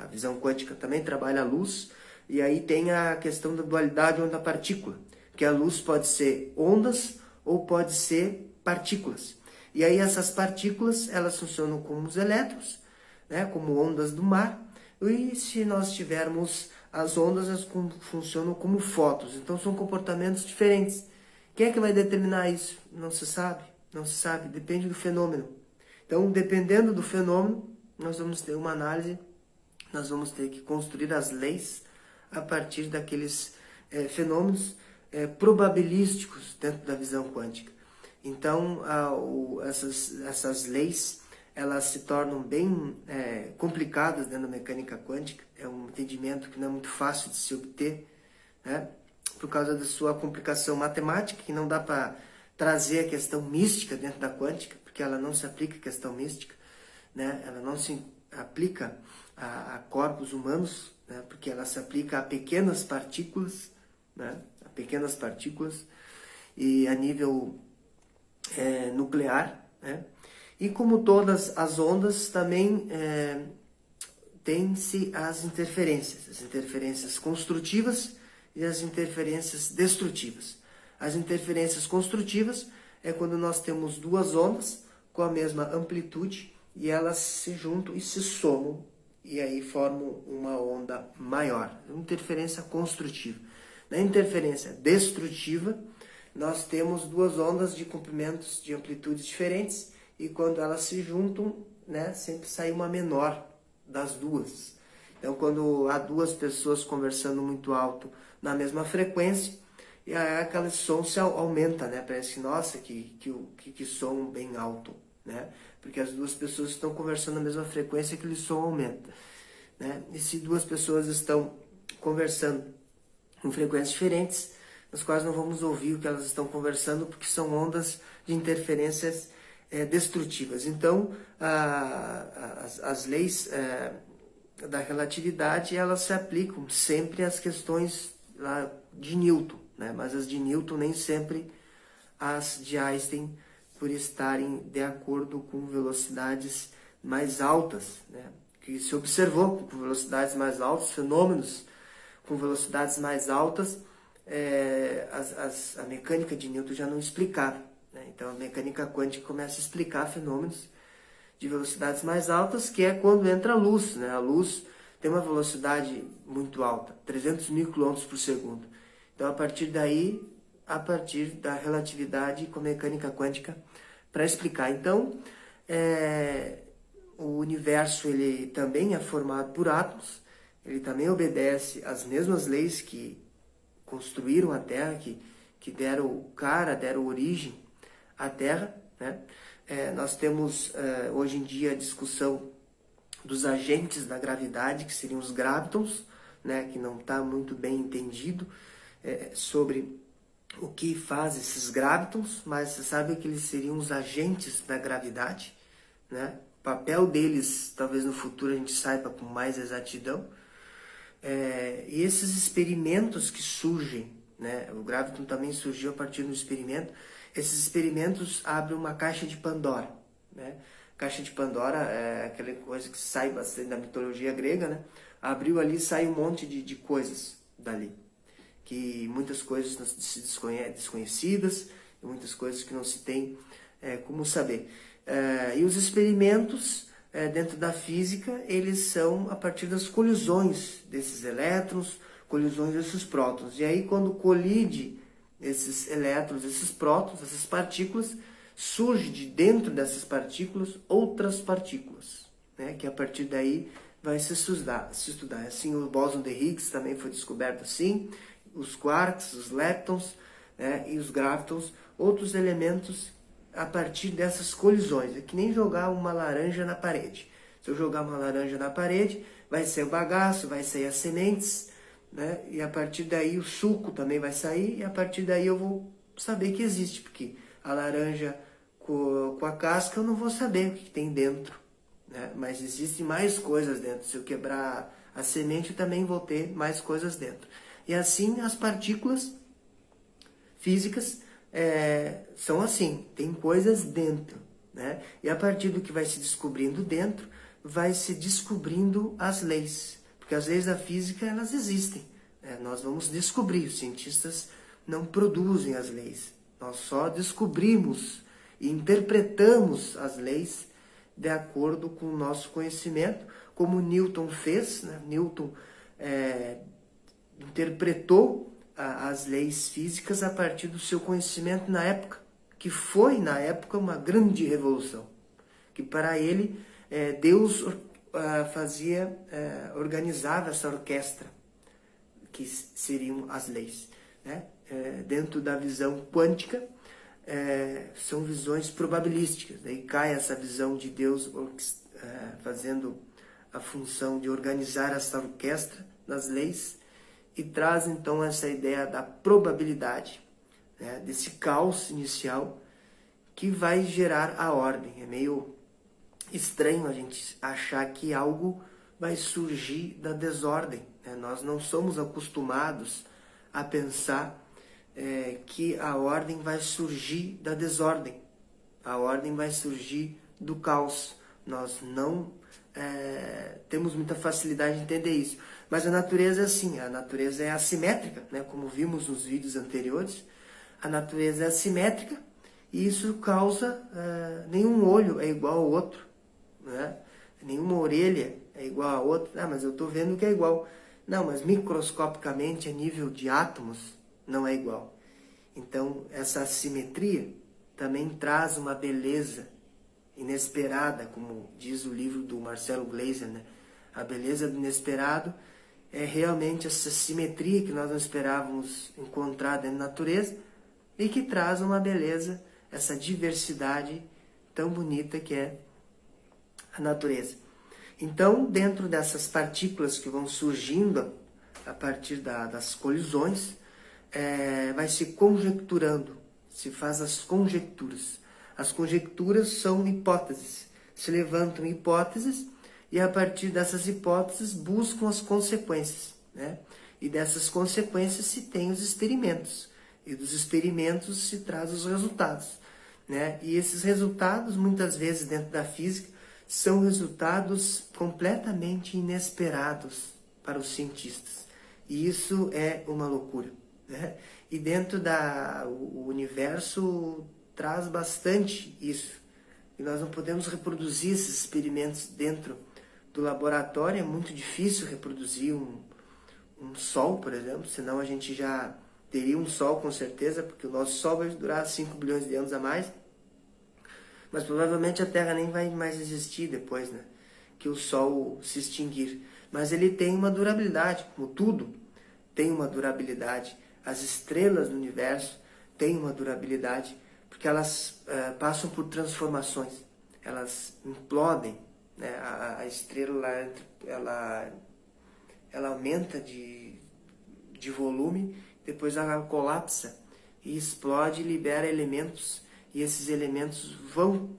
visão quântica também trabalha a luz, e aí tem a questão da dualidade onda-partícula, que a luz pode ser ondas ou pode ser partículas. E aí essas partículas, elas funcionam como os elétrons, né, como ondas do mar, e se nós tivermos as ondas, elas funcionam como fótons. Então são comportamentos diferentes. Quem é que vai determinar isso? Não se sabe, não se sabe, depende do fenômeno. Então, dependendo do fenômeno, nós vamos ter uma análise, nós vamos ter que construir as leis a partir daqueles fenômenos probabilísticos dentro da visão quântica. Então, essas leis, elas se tornam bem complicadas dentro da mecânica quântica. É um entendimento que não é muito fácil de se obter, né? Por causa da sua complicação matemática, que não dá para trazer a questão mística dentro da quântica, porque ela não se aplica à questão mística, né? Ela não se aplica a corpos humanos, né? Porque ela se aplica a pequenas partículas, né? A pequenas partículas e a nível nuclear, né? E como todas as ondas, também tem-se as interferências construtivas e as interferências destrutivas. As interferências construtivas é quando nós temos duas ondas com a mesma amplitude e elas se juntam e se somam e aí formam uma onda maior. Interferência construtiva. Na interferência destrutiva, nós temos duas ondas de comprimentos de amplitudes diferentes e quando elas se juntam, né, sempre sai uma menor das duas. Então, quando há duas pessoas conversando muito alto na mesma frequência, e aí aquele som se aumenta, né? Parece que, nossa, que som bem alto, né? Porque as duas pessoas estão conversando na mesma frequência, aquele som aumenta, né? E se duas pessoas estão conversando com frequências diferentes, nas quais não vamos ouvir o que elas estão conversando, porque são ondas de interferências destrutivas. Então, as leis da relatividade, elas se aplicam sempre às questões lá de Newton, né? Mas as de Newton nem sempre as de Einstein, por estarem de acordo com velocidades mais altas, né? Que se observou com velocidades mais altas, fenômenos com velocidades mais altas, a mecânica de Newton já não explicava, né? Então a mecânica quântica começa a explicar fenômenos de velocidades mais altas, que é quando entra a luz, né? A luz tem uma velocidade muito alta, 300 mil quilômetros por segundo. Então, a partir daí, a partir da relatividade com a mecânica quântica para explicar. Então, o universo ele também é formado por átomos, ele também obedece às mesmas leis que construíram a Terra, que deram origem à Terra, né? Nós temos hoje em dia a discussão dos agentes da gravidade, que seriam os gravitons, né? Que não está muito bem entendido sobre o que faz esses gravitons, mas você sabe que eles seriam os agentes da gravidade, né? O papel deles, talvez no futuro a gente saiba com mais exatidão. E esses experimentos que surgem, né? O graviton também surgiu a partir do experimento. Esses experimentos abrem uma caixa de Pandora, né? Caixa de Pandora é aquela coisa que sai bastante da mitologia grega, né? Abriu ali, sai um monte de coisas dali, que muitas coisas se desconhecidas, e muitas coisas que não se tem como saber. E os experimentos dentro da física, eles são a partir das colisões desses elétrons, colisões desses prótons. E aí, quando colide esses elétrons, esses prótons, essas partículas, surge de dentro dessas partículas outras partículas, né? Que a partir daí vai se estudar. Assim, o bóson de Higgs também foi descoberto assim, os quarks, os leptons, né? E os gravitons, outros elementos a partir dessas colisões. É que nem jogar uma laranja na parede. Se eu jogar uma laranja na parede, vai sair o bagaço, vai sair as sementes, né? E a partir daí o suco também vai sair, e a partir daí eu vou saber que existe, porque a laranja com a casca eu não vou saber o que tem dentro, né? Mas existem mais coisas dentro. Se eu quebrar a semente, eu também vou ter mais coisas dentro. E assim as partículas físicas são assim, tem coisas dentro, né? E a partir do que vai se descobrindo dentro, vai se descobrindo as leis. Porque as leis da física, elas existem. Nós vamos descobrir, os cientistas não produzem as leis. Nós só descobrimos e interpretamos as leis de acordo com o nosso conhecimento, como Newton fez. Newton interpretou as leis físicas a partir do seu conhecimento na época, que foi, na época, uma grande revolução. Que para ele, Deus organizava essa orquestra, que seriam as leis. Dentro da visão quântica, são visões probabilísticas. Daí cai essa visão de Deus fazendo a função de organizar essa orquestra das leis e traz então essa ideia da probabilidade, desse caos inicial que vai gerar a ordem. É meio estranho a gente achar que algo vai surgir da desordem. Nós não somos acostumados a pensar que a ordem vai surgir da desordem. A ordem vai surgir do caos. Nós não temos muita facilidade de entender isso. Mas a natureza é assim, a natureza é assimétrica, como vimos nos vídeos anteriores. A natureza é assimétrica e isso causa nenhum olho é igual ao outro, nenhuma orelha é igual a outra. Mas eu estou vendo que é igual. Não, mas microscopicamente, a nível de átomos, não é igual. Então, essa assimetria também traz uma beleza inesperada, como diz o livro do Marcelo Gleiser, A beleza do inesperado é realmente essa simetria que nós não esperávamos encontrar dentro da natureza e que traz uma beleza, essa diversidade tão bonita que é a natureza. Então, dentro dessas partículas que vão surgindo a partir das colisões, vai se conjecturando, se faz as conjecturas. As conjecturas são hipóteses, se levantam hipóteses e a partir dessas hipóteses buscam as consequências. E dessas consequências se tem os experimentos, e dos experimentos se traz os resultados. E esses resultados, muitas vezes dentro da física, são resultados completamente inesperados para os cientistas. E isso é uma loucura. E dentro o universo traz bastante isso. E nós não podemos reproduzir esses experimentos dentro do laboratório. É muito difícil reproduzir um Sol, por exemplo, senão a gente já teria um Sol com certeza, porque o nosso Sol vai durar 5 bilhões de anos a mais. Mas provavelmente a Terra nem vai mais existir depois, que o Sol se extinguir. Mas ele tem uma durabilidade, como tudo tem uma durabilidade. As estrelas do universo têm uma durabilidade, porque elas passam por transformações. Elas implodem. A estrela ela aumenta de volume, depois ela colapsa e explode e libera elementos. E esses elementos vão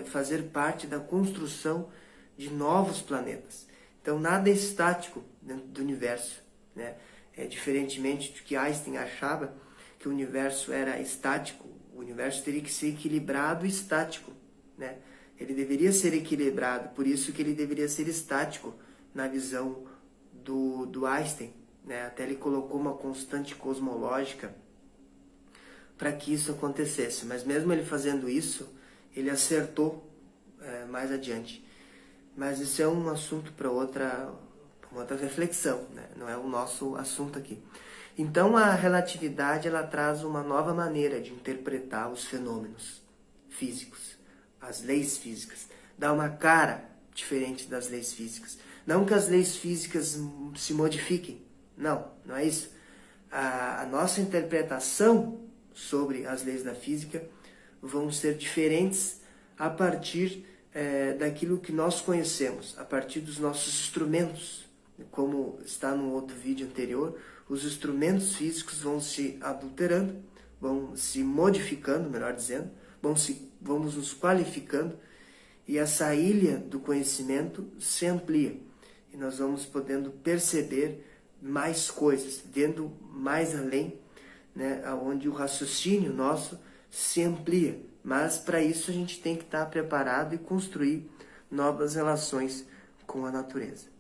fazer parte da construção de novos planetas. Então, nada é estático dentro do universo. Diferentemente do que Einstein achava, que o universo era estático, o universo teria que ser equilibrado e estático. Ele deveria ser equilibrado, por isso que ele deveria ser estático na visão do Einstein. Até ele colocou uma constante cosmológica para que isso acontecesse. Mas mesmo ele fazendo isso, ele acertou mais adiante. Mas isso é um assunto para outra reflexão, não é o nosso assunto aqui. Então a relatividade ela traz uma nova maneira de interpretar os fenômenos físicos, as leis físicas. Dá uma cara diferente das leis físicas. Não que as leis físicas se modifiquem, não é isso. A nossa interpretação sobre as leis da física vão ser diferentes a partir daquilo que nós conhecemos, a partir dos nossos instrumentos. Como está no outro vídeo anterior, os instrumentos físicos vão se adulterando, vão se modificando, melhor dizendo, vamos nos qualificando e essa ilha do conhecimento se amplia. E nós vamos podendo perceber mais coisas, vendo mais além, onde o raciocínio nosso se amplia. Mas para isso a gente tem que estar preparado e construir novas relações com a natureza.